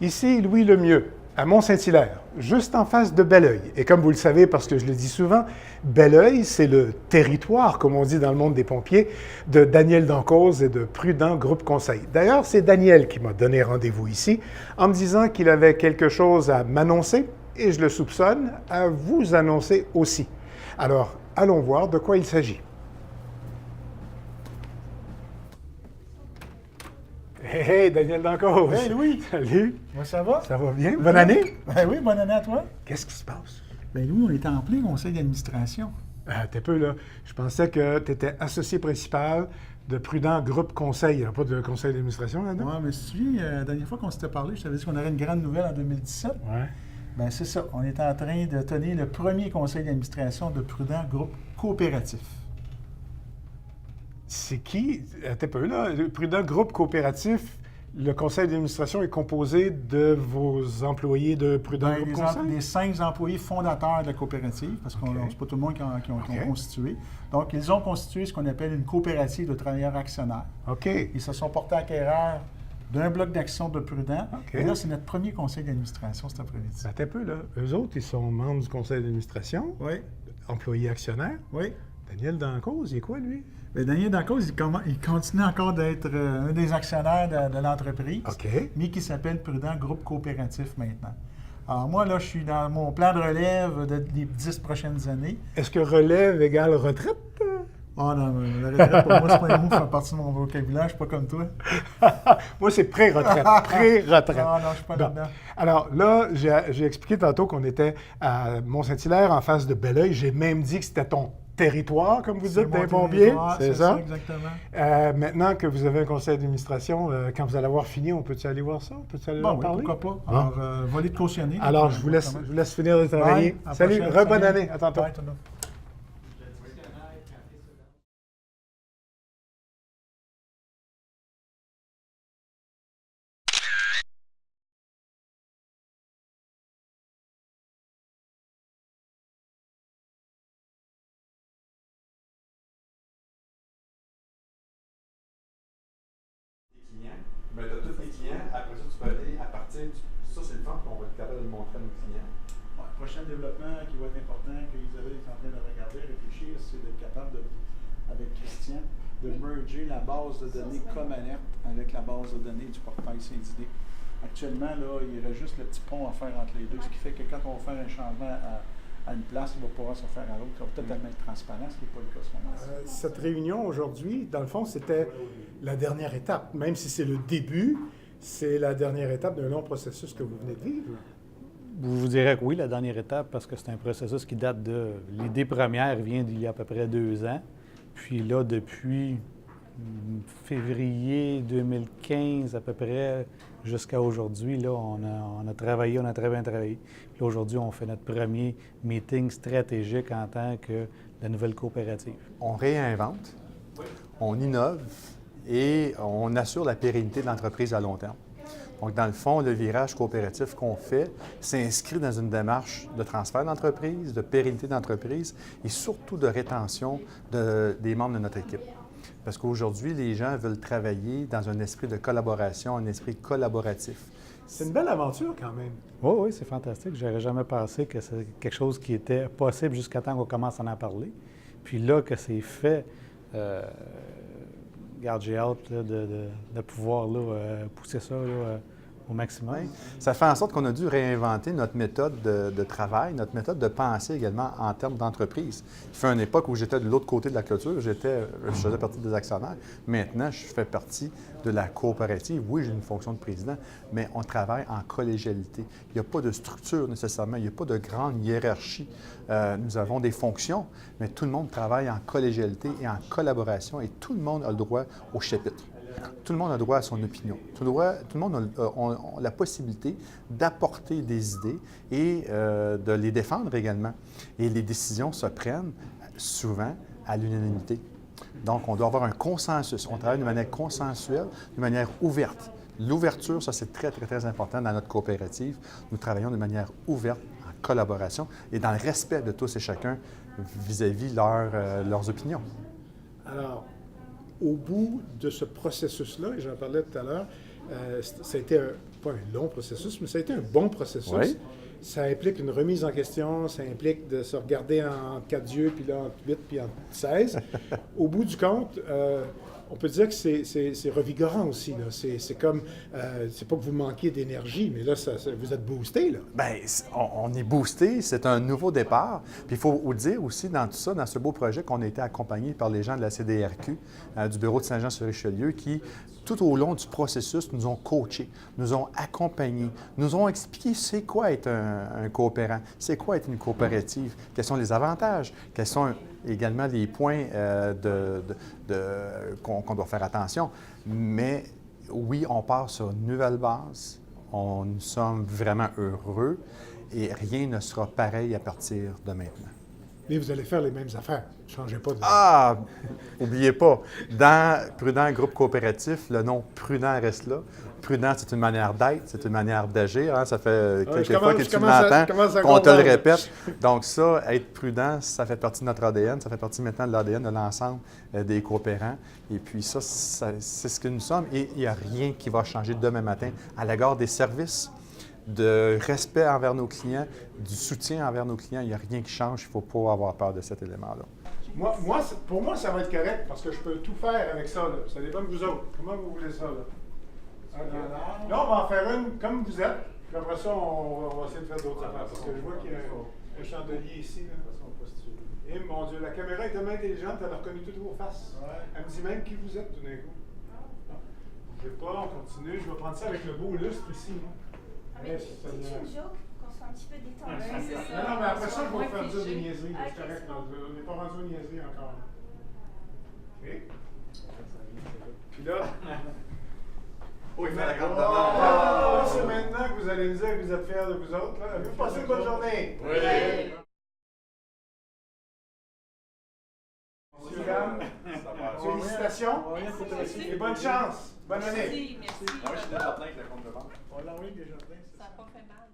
Ici Louis Lemieux, à Mont-Saint-Hilaire, juste en face de Belleuil. Et comme vous le savez, parce que je le dis souvent, Belleuil, c'est le territoire, comme on dit dans le monde des pompiers, de Daniel Dancause et de Prudent Groupe Conseil. D'ailleurs, c'est Daniel qui m'a donné rendez-vous ici en me disant qu'il avait quelque chose à m'annoncer, et je le soupçonne, à vous annoncer aussi. Alors, allons voir de quoi il s'agit. Hey, Daniel Dancause! Hey Louis! Salut! Moi, ça va? Ça va bien? Bonne année! Ben oui, bonne année à toi. Qu'est-ce qui se passe? Ben Louis, on est en plein conseil d'administration. T'es peu là. Je pensais que tu étais associé principal de Prudent Groupe Conseil. Il n'y a pas de conseil d'administration là-dedans? Ouais, mais si tu te souviens, la dernière fois qu'on s'était parlé, je t'avais dit qu'on aurait une grande nouvelle en 2017. Ouais. Ben c'est ça. On est en train de tenir le premier conseil d'administration de Prudent Groupe Coopératif. C'est qui? T'es peu là. Le Prudent Groupe Coopératif, le conseil d'administration est composé de vos employés de Prudent Ben, Groupe Conseil? les 5 employés fondateurs de la coopérative, parce que OK. c'est pas tout le monde qui ont OK. constitué. Donc, ils ont constitué ce qu'on appelle une coopérative de travailleurs actionnaires. OK. Ils se sont portés acquéreurs d'un bloc d'action de Prudent. OK. Et là, c'est notre premier conseil d'administration cet après-midi. T'es peu là. Eux autres, ils sont membres du conseil d'administration, Oui, employés actionnaires. oui. Daniel Dancause, il est quoi, lui? Bien, Daniel Dancause, il continue encore d'être un des actionnaires de l'entreprise, OK. mais qui s'appelle Prudent Groupe Coopératif maintenant. Alors moi, là, je suis dans mon plan de relève des 10 prochaines années. Est-ce que relève égale retraite? Oh non, la retraite, pour moi, c'est pas un mot qui fait partie de mon vocabulaire, je suis pas comme toi. Moi, c'est pré-retraite. Pré-retraite. Non, non, je suis pas Bon. là-dedans. Alors là, j'ai expliqué tantôt qu'on était à Mont-Saint-Hilaire, en face de Belleuil. J'ai même dit que c'était ton territoire, comme vous C'est dites, mon d'un pompier. territoire, C'est ça? exactement. Maintenant que vous avez un conseil d'administration, quand vous allez avoir fini, on peut-tu aller voir ça? On peut-tu aller Bon, leur oui, parler? pourquoi pas. Bon. Alors, voler de cautionner. Alors, je vous laisse finir de travailler. Bye, à la Salut, prochaine, re-bonne salut. année. À tantôt. Bye, Tonneau. Clients, ben, tu as tous les clients. Après ça, tu vas aller à partir du. Ça, c'est le fun qu'on va être capable de le montrer à nos clients. Ouais, le prochain développement qui va être important, que Isabelle est en train de regarder, réfléchir, c'est d'être capable, avec Christian, de merger la base de données comme alerte avec la base de données du portail Syndiné. Actuellement, là, il y aurait juste le petit pont à faire entre les deux, ce qui fait que quand on va faire un changement à une place, il va pouvoir se faire à l'autre. Ça va totalement être transparent, ce qui n'est pas le cas ce moment-ci. Cette réunion aujourd'hui, dans le fond, c'était la dernière étape. Même si c'est le début, c'est la dernière étape d'un long processus que vous venez de vivre. Vous direz que oui, la dernière étape, parce que c'est un processus qui date de... L'idée première vient d'il y a à peu près 2 ans. Puis là, depuis février 2015 à peu près jusqu'à aujourd'hui, là, on a travaillé, on a très bien travaillé. Puis là, aujourd'hui, on fait notre premier meeting stratégique en tant que la nouvelle coopérative. On réinvente, on innove et on assure la pérennité de l'entreprise à long terme. Donc, dans le fond, le virage coopératif qu'on fait s'inscrit dans une démarche de transfert d'entreprise, de pérennité d'entreprise et surtout de rétention des membres de notre équipe. Parce qu'aujourd'hui, les gens veulent travailler dans un esprit de collaboration, un esprit collaboratif. C'est une belle aventure quand même. Oui, oui, c'est fantastique. J'aurais jamais pensé que c'est quelque chose qui était possible jusqu'à temps qu'on commence à en parler. Puis là, que c'est fait, regarde, j'ai hâte là, de pouvoir là, pousser ça là, au maximum. Oui. Ça fait en sorte qu'on a dû réinventer notre méthode de travail, notre méthode de pensée également en termes d'entreprise. Il fait une époque où j'étais de l'autre côté de la clôture, je faisais partie des actionnaires. Maintenant, je fais partie de la coopérative. Oui, j'ai une fonction de président, mais on travaille en collégialité. Il n'y a pas de structure nécessairement, il n'y a pas de grande hiérarchie. Nous avons des fonctions, mais tout le monde travaille en collégialité et en collaboration et tout le monde a le droit au chapitre. Tout le monde a droit à son opinion. Tout le monde a la possibilité d'apporter des idées et de les défendre également. Et les décisions se prennent souvent à l'unanimité. Donc, on doit avoir un consensus. On travaille de manière consensuelle, de manière ouverte. L'ouverture, ça, c'est très, très, très important dans notre coopérative. Nous travaillons de manière ouverte, en collaboration et dans le respect de tous et chacun vis-à-vis leurs opinions. Alors, au bout de ce processus-là, et j'en parlais tout à l'heure, Ça a été pas un long processus, mais ça a été un bon processus. Oui. Ça implique une remise en question, ça implique de se regarder en 4 yeux, puis là, en 8, puis en 16. Au bout du compte, on peut dire que c'est revigorant aussi. Là. C'est comme, c'est pas que vous manquiez d'énergie, mais là, vous êtes boosté. Là. Bien, on est boosté, c'est un nouveau départ. Puis il faut vous dire aussi dans tout ça, dans ce beau projet, qu'on a été accompagné par les gens de la CDRQ, du bureau de Saint-Jean-sur-Richelieu, qui, tout au long du processus, nous ont coachés, nous ont accompagnés, nous ont expliqué c'est quoi être un coopérant, c'est quoi être une coopérative, quels sont les avantages, quels sont également les points qu'on doit faire attention. Mais oui, on part sur une nouvelle base. Nous sommes vraiment heureux et rien ne sera pareil à partir de maintenant. Mais vous allez faire les mêmes affaires. Ne changez pas de... Ah! N'oubliez pas, dans Prudent Groupe Coopératif, le nom Prudent reste là. Prudent, c'est une manière d'être, c'est une manière d'agir. Hein? Ça fait quelques fois que tu l'entends, qu'on te le répète. Donc ça, être prudent, ça fait partie de notre ADN, ça fait partie maintenant de l'ADN de l'ensemble des coopérants. Et puis ça, c'est ce que nous sommes. Et il n'y a rien qui va changer demain matin à l'égard des services, de respect envers nos clients, du soutien envers nos clients. Il n'y a rien qui change. Il ne faut pas avoir peur de cet élément-là. Pour moi, ça va être correct parce que je peux tout faire avec ça. Là. Ça dépend de vous autres. Comment vous voulez ça? Là, là on va en faire une comme vous êtes. Puis après ça, on va essayer de faire d'autres affaires. Parce que je vois qu'il y a un chandelier ici. Là. Et mon Dieu, la caméra est tellement intelligente, elle a reconnu toutes vos faces. Elle me dit même qui vous êtes tout d'un coup. Je ne vais pas, on continue. Je vais prendre ça avec le beau lustre ici. Mais c'est une joke qu'on soit un petit peu détendu. Non, mais après ça, je vais vous faire dire des niaiseries. C'est correct. On n'est pas rendu aux niaiseries encore. OK? Puis là... Oui, il fait la grande demande. C'est maintenant que vous allez me dire que vous êtes fiers de vous autres. Avez-vous passé une bonne journée? Oui! Monsieur, dames, félicitations et bonne chance. Bonne année. Merci. Moi, je suis déjà certain que le compte de banque. On l'a envoyé déjà. Ça n'a pas fait mal.